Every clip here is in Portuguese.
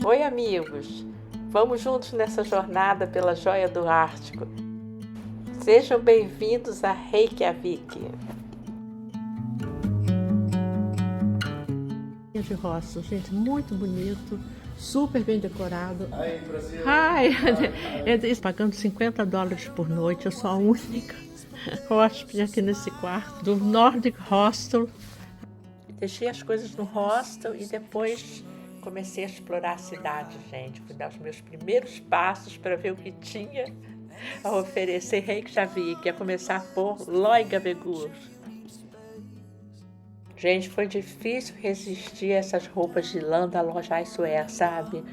Oi, amigos! Vamos juntos nessa jornada pela joia do Ártico. Sejam bem-vindos a Reykjavik. De roça, gente, muito bonito, super bem decorado. Brasil. Pagando $50 por noite, eu sou a única hóspede aqui nesse quarto do Nordic Hostel. Deixei as coisas no hostel e depois comecei a explorar a cidade, gente. Fui dar os meus primeiros passos para ver o que tinha a oferecer Reykjavik, a começar por Laugavegur. Gente, foi difícil resistir a essas roupas de lã da loja Icewear, sabe?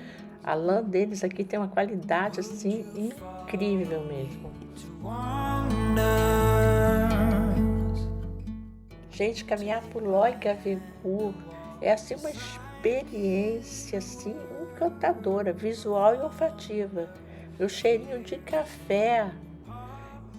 A lã deles aqui tem uma qualidade, assim, incrível mesmo. Gente, caminhar por Laugavegur é, assim, uma experiência, assim, encantadora, visual e olfativa. O cheirinho de café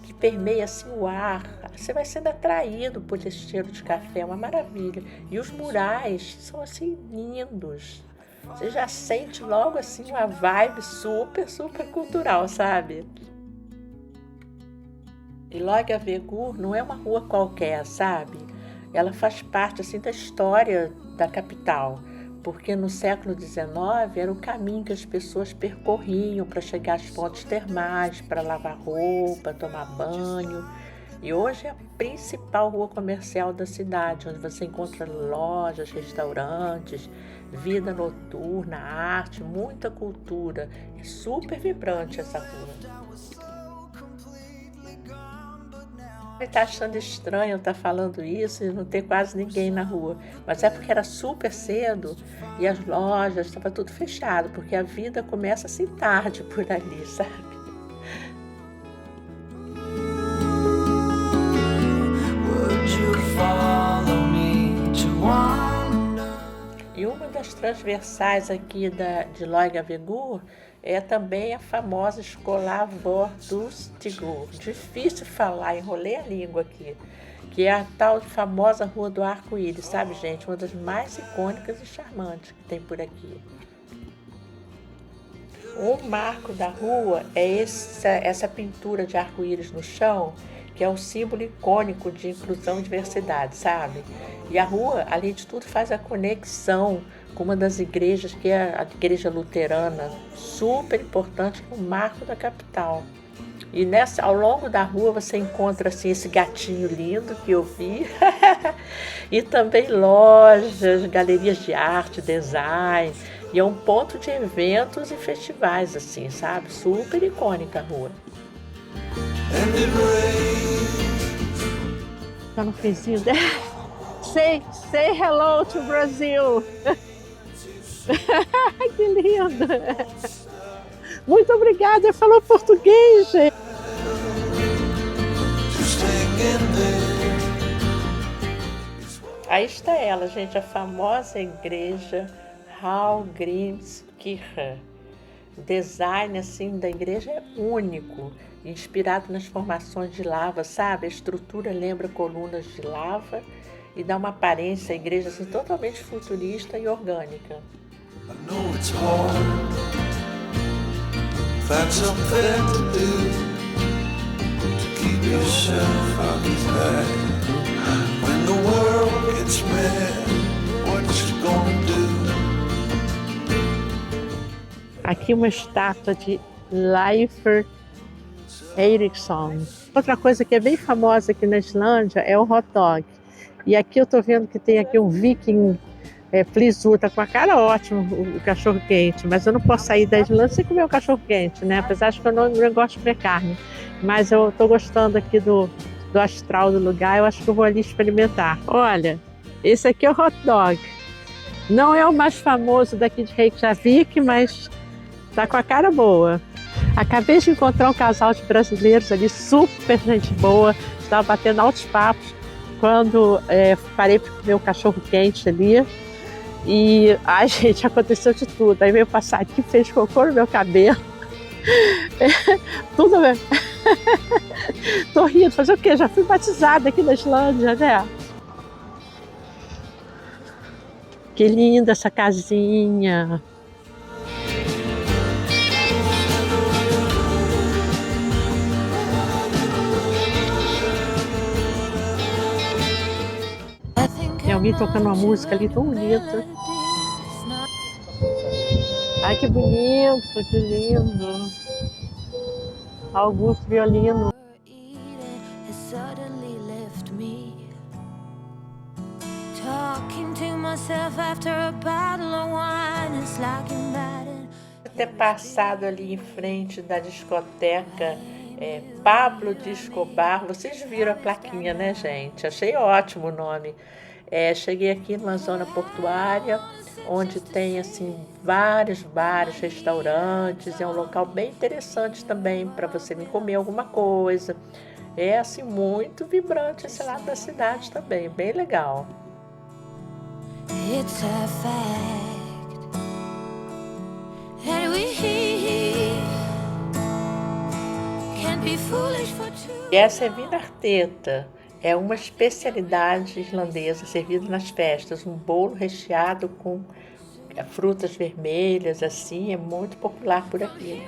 que permeia assim o ar, você vai sendo atraído por esse cheiro de café, é uma maravilha. E os murais são assim lindos, você já sente logo assim uma vibe super cultural, sabe? E Laugavegur não é uma rua qualquer, sabe? Ela faz parte assim da história da capital, porque no século XIX era o caminho que as pessoas percorriam para chegar às fontes termais, para lavar roupa, tomar banho. E hoje é a principal rua comercial da cidade, onde você encontra lojas, restaurantes, vida noturna, arte, muita cultura. É super vibrante essa rua. Ele está achando estranho eu estar falando isso e não ter quase ninguém na rua. Mas é porque era super cedo e as lojas estavam tudo fechado, porque a vida começa assim tarde por ali, sabe? E uma das transversais aqui de Laugavegur é também a famosa escola Vörðustígur. Difícil falar, enrolei a língua aqui. Que é a tal famosa Rua do Arco-Íris, sabe, gente? Uma das mais icônicas e charmantes que tem por aqui. Um marco da rua é essa pintura de arco-íris no chão, que é um símbolo icônico de inclusão e diversidade, sabe? E a rua, além de tudo, faz a conexão com uma das igrejas, que é a igreja luterana, super importante, no marco da capital. E ao longo da rua você encontra assim, esse gatinho lindo que eu vi, e também lojas, galerias de arte, design, e é um ponto de eventos e festivais, assim, sabe? Super icônica a rua. Tá no vizinho dela. Say hello to Brazil. Que lindo. Muito obrigada, falou português, gente. Aí está ela, gente, a famosa igreja Hallgrímskirkja. O design assim da igreja é único, inspirado nas formações de lava, sabe? A estrutura lembra colunas de lava e dá uma aparência à igreja assim, totalmente futurista e orgânica. I know it's hard. Find something to do to keep yourself occupied. When the world gets mad, what you gonna do? Aqui uma estátua de Leifur Eiríksson. Outra coisa que é bem famosa aqui na Islândia é o hot dog. E aqui eu tô vendo que tem aqui um viking Plisur, tá com a cara ótima o cachorro quente, mas eu não posso sair da Islândia sem comer o cachorro quente, né? Apesar de que eu não gosto de comer carne, mas eu tô gostando aqui do astral do lugar, eu acho que eu vou ali experimentar. Olha, esse aqui é o hot dog. Não é o mais famoso daqui de Reykjavik, mas tá com a cara boa. Acabei de encontrar um casal de brasileiros ali, super gente boa, estava batendo altos papos quando parei para comer o cachorro quente ali. E, ai gente, aconteceu de tudo. Aí veio passar aqui, fez cocô no meu cabelo. Tudo bem. Tô rindo, fazer o quê? Já fui batizada aqui na Islândia, né? Que linda essa casinha. alguém tocando uma música ali tão bonita. Ai, que bonito, que lindo. Augusto violino. Ter passado ali em frente da discoteca Pablo de Escobar, vocês viram a plaquinha, né, gente? Achei ótimo o nome. Cheguei aqui numa zona portuária, onde tem assim vários bares, restaurantes, é um local bem interessante também para você vir comer alguma coisa. É assim muito vibrante esse lado da cidade também, bem legal. It's a fact that we can't be foolish for two. E essa é vinarteta, é uma especialidade islandesa servida nas festas, um bolo recheado com frutas vermelhas, assim, é muito popular por aqui.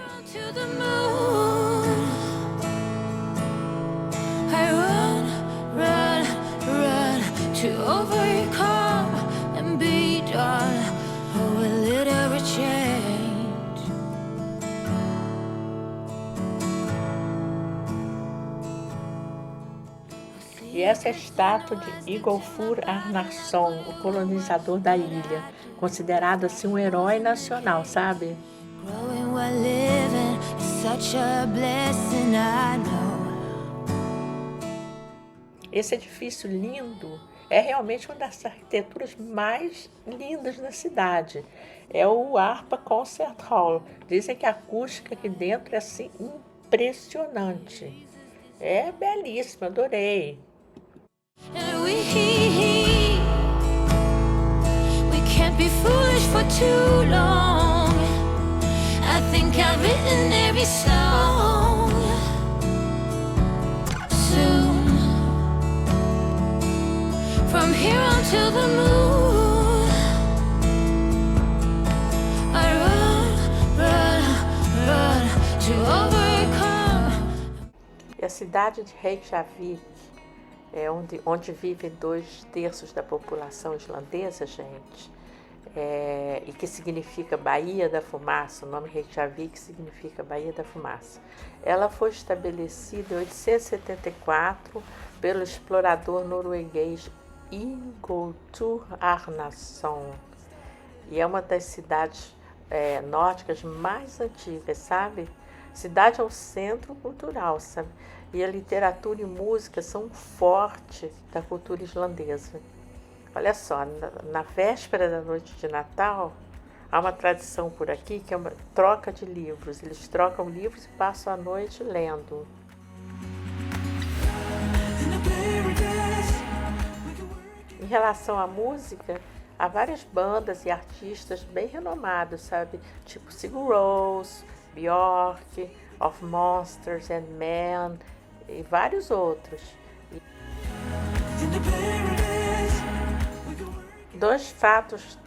E essa é a estátua de Ingólfur Arnarson, o colonizador da ilha, considerado assim um herói nacional, sabe? Esse edifício lindo é realmente uma das arquiteturas mais lindas da cidade. É o Harpa Concert Hall. Dizem que a acústica aqui dentro é assim impressionante. É belíssimo, adorei. We can't be foolish for too long. I think I've written every song. Soon, from here until the moon, I run to overcome. E a cidade de Reykjavik é onde vivem 2/3 da população islandesa, gente, e que significa Baía da Fumaça. O nome Reykjavik significa Baía da Fumaça. Ela foi estabelecida em 874 pelo explorador norueguês Ingólfur Arnarson e é uma das cidades nórdicas mais antigas, sabe? Cidade é um centro cultural, sabe? E a literatura e música são um forte da cultura islandesa. Olha só, na véspera da noite de Natal, há uma tradição por aqui que é uma troca de livros. Eles trocam livros e passam a noite lendo. Em relação à música, há várias bandas e artistas bem renomados, sabe? Tipo Sigur Rós, Björk, Of Monsters and Men e vários outros. Dois fatos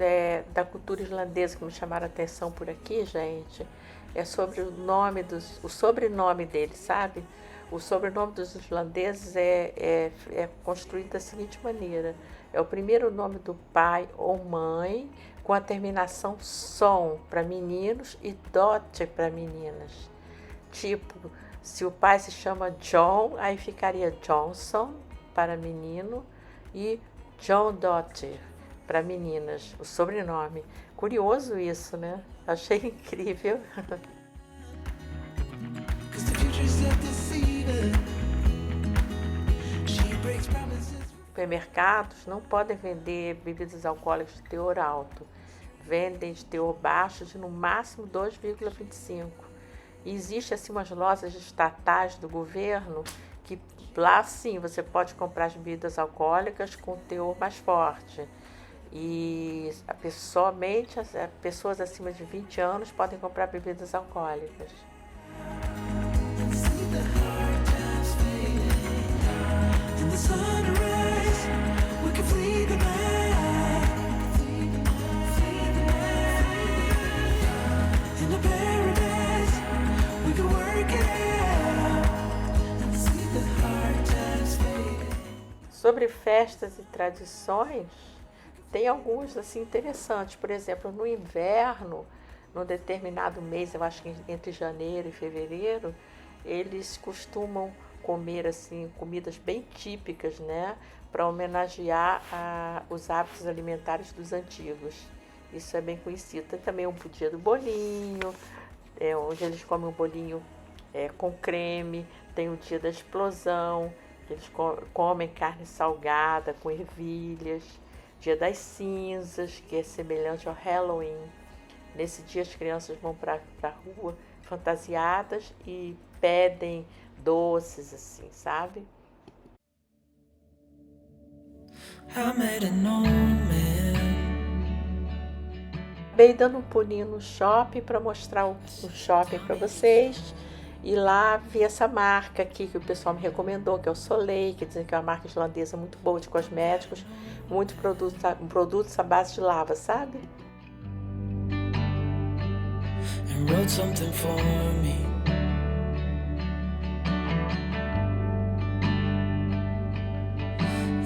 da cultura islandesa que me chamaram a atenção por aqui, gente, é sobre o sobrenome deles, sabe? O sobrenome dos islandeses é construído da seguinte maneira: é o primeiro nome do pai ou mãe com a terminação son para meninos e dot para meninas. Tipo, se o pai se chama John, aí ficaria Johnson para menino e John Dottir para meninas, o sobrenome. Curioso isso, né? Achei incrível. Supermercados não podem vender bebidas alcoólicas de teor alto. Vendem de teor baixo de no máximo 2,25. E existe assim umas lojas estatais do governo que lá sim você pode comprar as bebidas alcoólicas com teor mais forte. E somente as pessoas acima de 20 anos podem comprar bebidas alcoólicas. Sobre festas e tradições, tem alguns assim interessantes. Por exemplo, no inverno, num determinado mês, eu acho que entre janeiro e fevereiro, eles costumam comer assim comidas bem típicas, né, para homenagear os hábitos alimentares dos antigos. Isso é bem conhecido. Tem também o dia do bolinho, onde eles comem um bolinho com creme. Tem o dia da explosão, que eles comem carne salgada com ervilhas. Dia das cinzas, que é semelhante ao Halloween. Nesse dia as crianças vão para a rua fantasiadas e pedem doces, assim, sabe? Acabei dando um pulinho no shopping para mostrar o shopping para vocês. E lá vi essa marca aqui que o pessoal me recomendou, que é o Soleil, que dizem que é uma marca islandesa muito boa de cosméticos, muitos produtos à base de lava, sabe? And wrote something for me.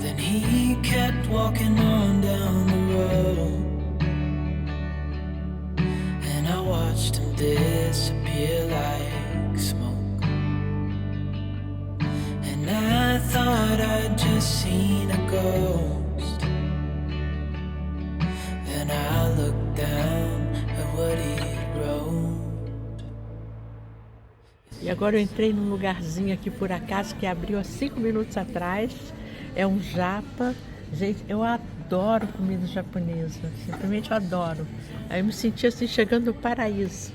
Then he kept walking on down the road, and I watched him disappear like smoke. And I thought I'd just seen a ghost. Then I looked down at what he wrote. E agora eu entrei num lugarzinho aqui por acaso que abriu há 5 minutos atrás. É um japa. Gente, eu adoro comida japonesa. Simplesmente eu adoro. Aí eu me senti assim chegando no paraíso.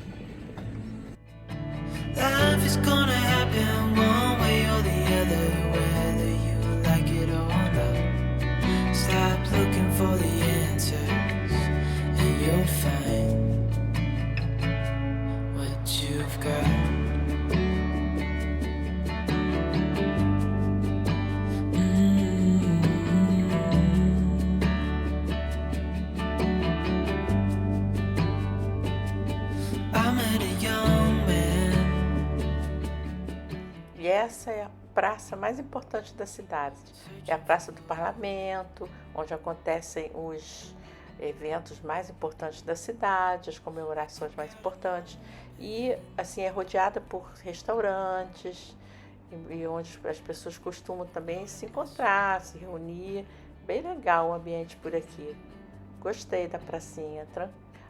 Life is gonna happen one way or the other, whether you like it or not. Stop looking for the answers, and you'll find what you've got. I met a young man. E essa é a praça mais importante da cidade. É a Praça do Parlamento, onde acontecem os eventos mais importantes da cidade, as comemorações mais importantes. E assim é rodeada por restaurantes e onde as pessoas costumam também se encontrar, se reunir. Bem legal o ambiente por aqui. Gostei da pracinha.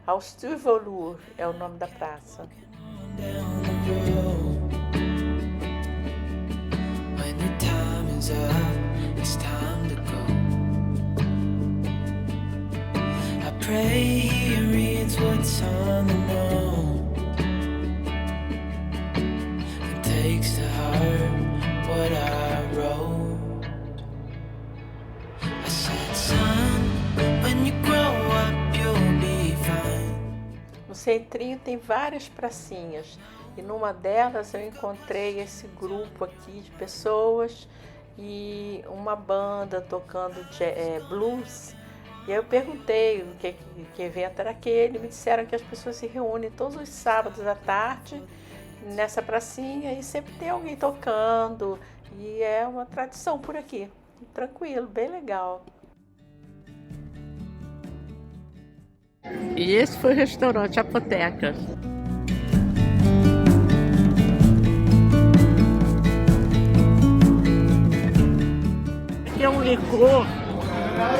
Austurvolur é o nome da praça. Down the road. When your time is up, it's time to go. I pray he reads what's on the note and takes to heart what I wrote. I said, son, when you grow up, you'll be fine. No centrinho tem várias pracinhas e numa delas eu encontrei esse grupo aqui de pessoas e uma banda tocando blues. E aí eu perguntei que evento era aquele, me disseram que as pessoas se reúnem todos os sábados à tarde nessa pracinha e sempre tem alguém tocando e é uma tradição por aqui. Tranquilo, bem legal. E esse foi o restaurante Apoteca. Aqui é um licor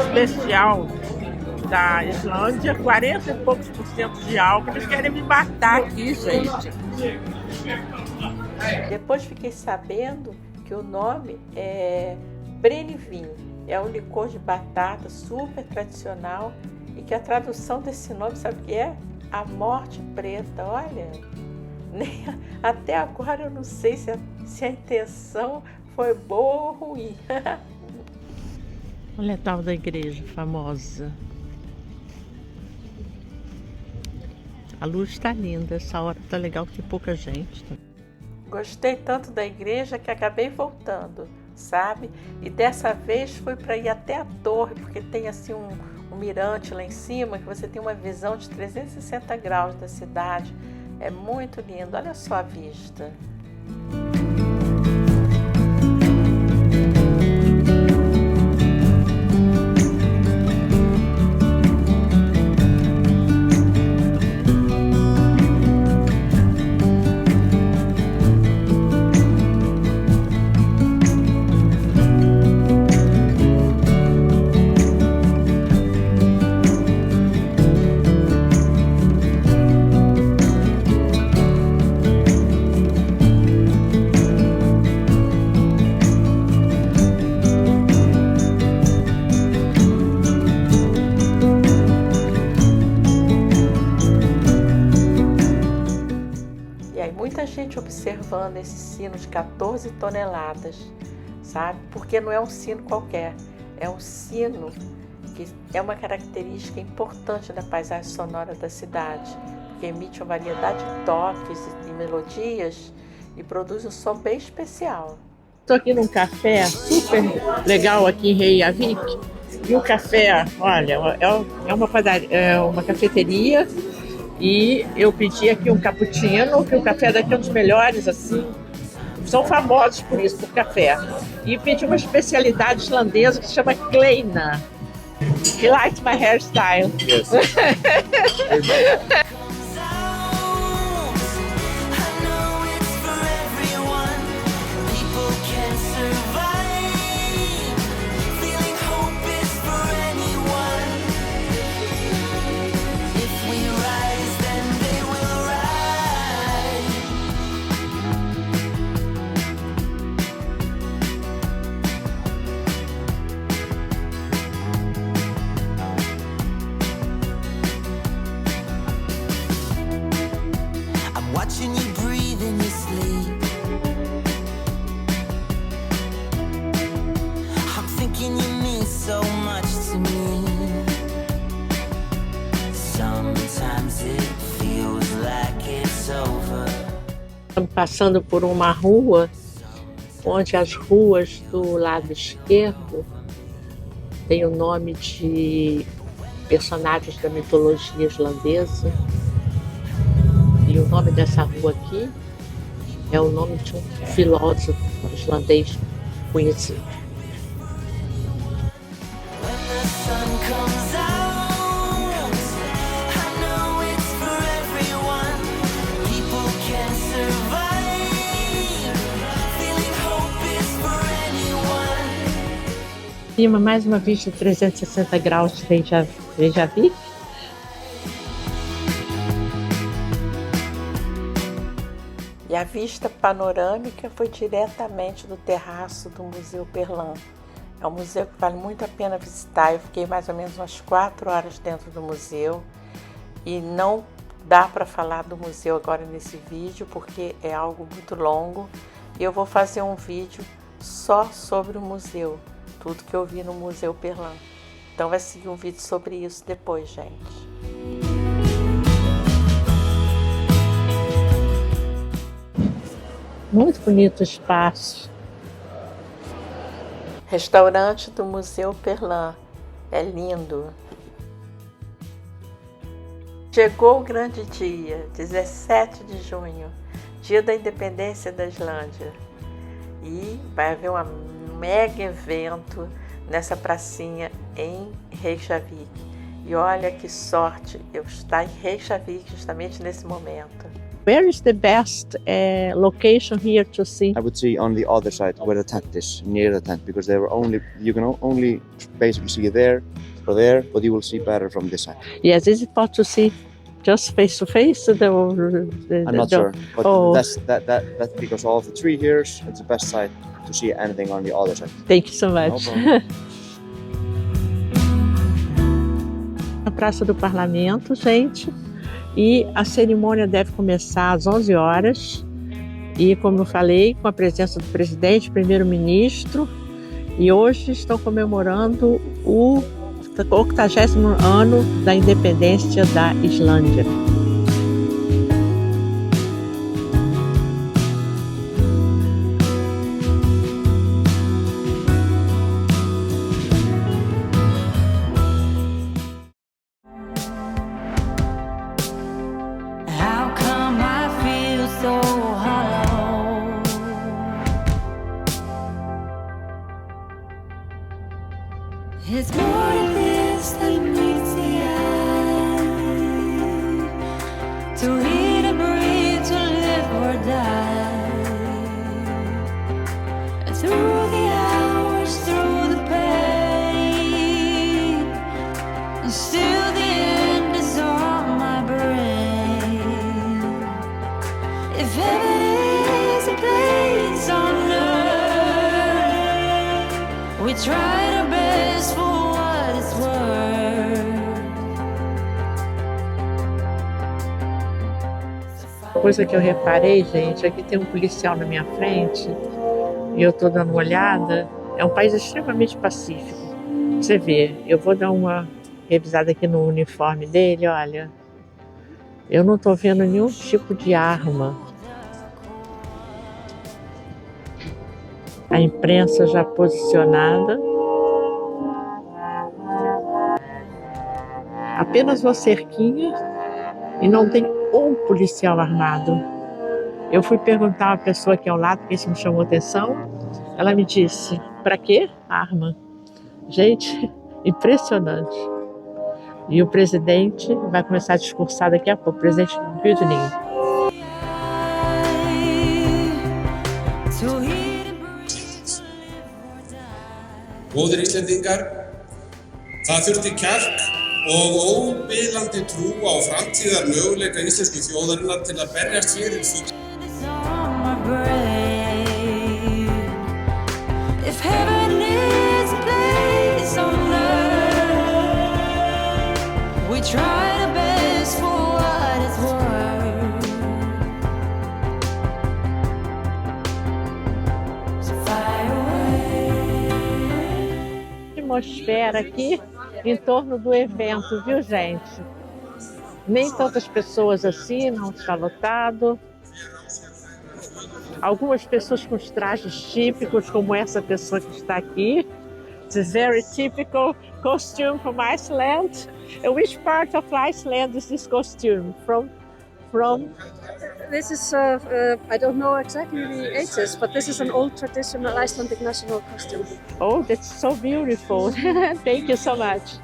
especial da Islândia, 40 e poucos % de álcool. Eles querem me matar aqui, gente. Depois fiquei sabendo que o nome é Brennivin. É um licor de batata super tradicional e que a tradução desse nome, sabe o que é? A Morte Preta. Olha, até agora eu não sei se a intenção foi boa ou ruim. Olha a tal da igreja famosa. A luz está linda, essa hora tá legal, tem pouca gente. Gostei tanto da igreja que acabei voltando, sabe? E dessa vez fui para ir até a torre, porque tem assim um mirante lá em cima, que você tem uma visão de 360 graus da cidade. É muito lindo, olha só a vista. muita gente observando esse sino de 14 toneladas, sabe? Porque não é um sino qualquer, é um sino que é uma característica importante da paisagem sonora da cidade, porque emite uma variedade de toques e melodias e produz um som bem especial. Estou aqui num café super legal aqui em Reykjavik. E o café, olha, é uma cafeteria. E eu pedi aqui um cappuccino, que o café daqui é um dos melhores, assim. São famosos por isso, por café. E pedi uma especialidade islandesa que se chama kleina. He liked my hairstyle. Yes. Watching you breathe in your sleep. I'm thinking you mean so much to me. Sometimes it feels like it's over. Estamos passando por uma rua, onde as ruas do lado esquerdo têm o nome de personagens da mitologia islandesa. E o nome dessa rua aqui é o nome de um filósofo islandês conhecido. Cima, mais uma vista de 360 graus de Reykjavik. E a vista panorâmica foi diretamente do terraço do Museu Perlan. É um museu que vale muito a pena visitar. Eu fiquei mais ou menos umas 4 horas dentro do museu e não dá para falar do museu agora nesse vídeo porque é algo muito longo. E eu vou fazer um vídeo só sobre o museu, tudo que eu vi no Museu Perlan. Então vai seguir um vídeo sobre isso depois, gente. Muito bonito o espaço. Restaurante do Museu Perlan. É lindo. Chegou o grande dia, 17 de junho, dia da independência da Islândia. E vai haver um mega evento nessa pracinha em Reykjavik. E olha que sorte eu estar em Reykjavik justamente nesse momento. Where is the best location here to see? I would see on the other side where the tent is, near the tent, because you can only basically see there or there, but you will see better from this side. Yes, is it possible to see just face to face? I'm not sure, but that's because of the tree here. It's the best side to see anything on the other side. Thank you so much. No problem. Na Praça do Parlamento, gente. E a cerimônia deve começar às 11 horas. E, como eu falei, com a presença do presidente, primeiro-ministro. E hoje estão comemorando o 80º ano da independência da Islândia. How come I feel so hollow? It's more than this than meets the eye. To eat and breathe, to live or die. Through the hours, through the pain, and still the end is on my brain. If heaven is a place on earth, we tried our best for what it's worth. Coisa que eu reparei, gente, aqui tem um policial na minha frente e eu tô dando uma olhada. É um país extremamente pacífico. Você vê, eu vou dar uma revisada aqui no uniforme dele, olha. Eu não tô vendo nenhum tipo de arma. A imprensa já posicionada. Apenas uma cerquinha e não tem um policial armado. Eu fui perguntar a pessoa aqui ao lado, porque isso me chamou atenção. Ela me disse, para quê? Arma. Gente, impressionante. E o presidente vai começar a discursar daqui a pouco, o presidente Biden. Góðir Íslendingar, það þurfti kjark og óbilandi trú á framtíðarmöguleika íslensku þjóðarinnar til að berjast fyrir því. Atmosfera aqui em torno do evento, viu, gente? Nem tantas pessoas assim, não está lotado. Algumas pessoas com os trajes típicos, como essa pessoa que está aqui. It's a very typical costume from Iceland. And which part of Iceland is this costume from? This is, I don't know exactly the ages, but this is an old traditional Icelandic national costume. Oh, that's so beautiful. Thank you so much.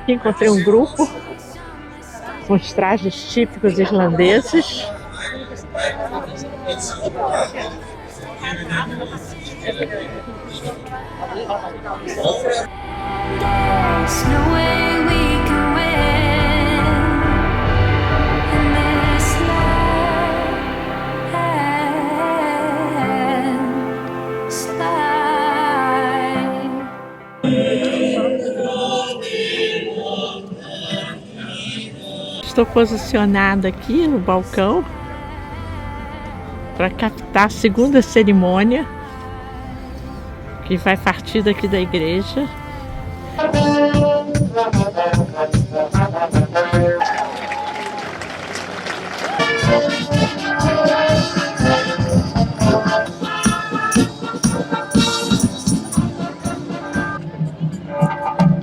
Encontrei um grupo com os trajes típicos irlandeses. Estou posicionada aqui no balcão para captar a segunda cerimônia que vai partir daqui da igreja.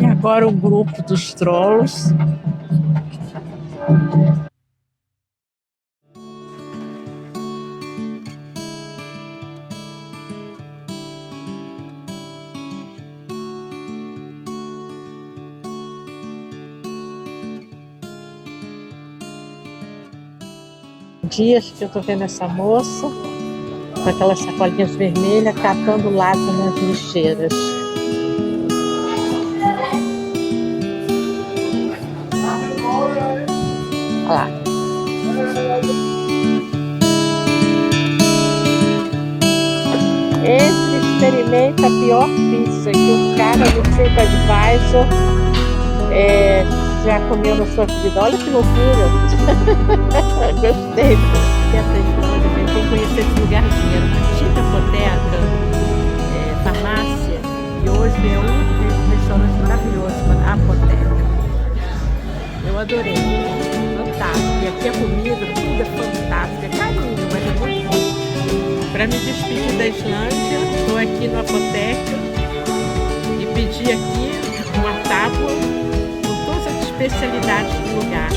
E agora o grupo dos trolls. Dias que eu tô vendo essa moça com aquelas sacolinhas vermelhas catando lata nas lixeiras. Olha lá. Entre e experimenta a pior pizza que um cara no TripAdvisor já comeu na sua vida. Olha que loucura! Gostei. Tem que conhecer esse lugarzinho. Era uma antiga boteca, farmácia, e hoje é um restaurante maravilhoso, a Boteca. Eu adorei. Fantástico. E aqui a comida, tudo é fantástico. É carinho, mas é muito bom. Para me despedir da Islândia, estou aqui na Boteca e pedi aqui uma tábua com todas as especialidades do lugar.